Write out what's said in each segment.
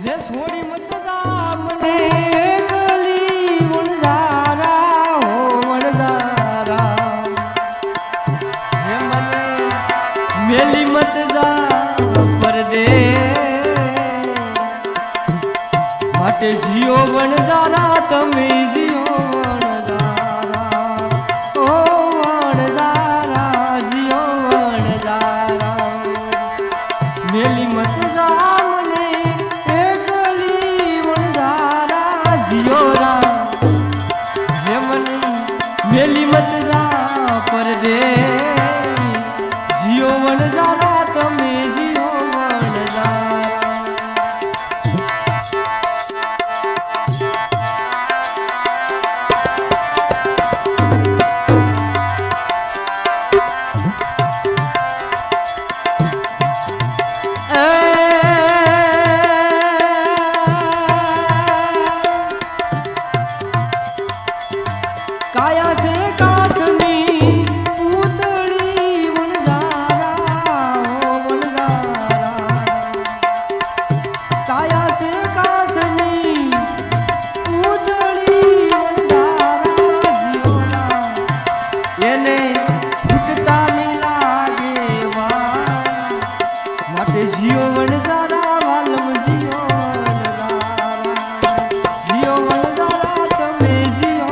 છોડી મત જા મને ગલી વણઝારા હો વણઝારા હે મને મેલી મત જા પરદેશ માટે જીઓ વણઝારા તમે જીઓ વણઝારા ઓ વણઝારા જીઓ વણઝારા મેલી મત જા मेली मत जा परदेश जियो वणझारा तमे जियो वणझारा काया से कासनी पूतली वणझारा हो वणझारा काया से कासनी पूतली वणझारा जीवना એને ફૂટતા ની લાગે વા માટે જીઓ વણઝારા વાલમ જીઓ વણઝારા જીઓ વણઝારા તમે જીઓ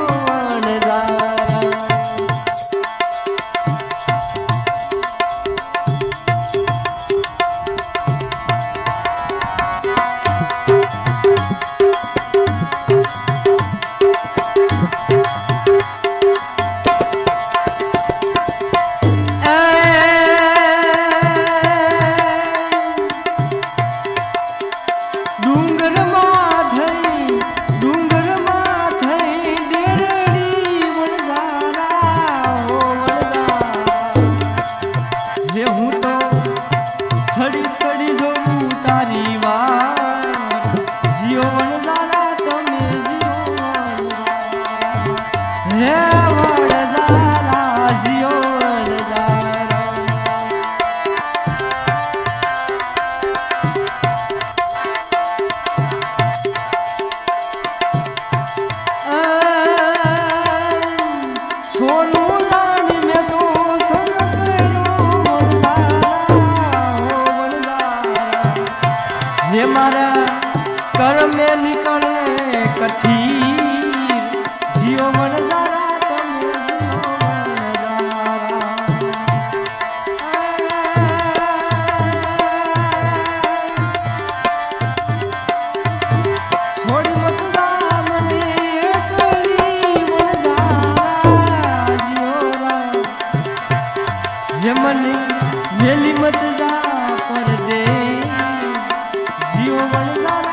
मारा कर में निकले कथीर जियो वणझारा तमे जियो वणझारा छोड़ी मत जा मने एकली वणझारा जियो ये मने मेली मत जा परदेश जीव वणझारा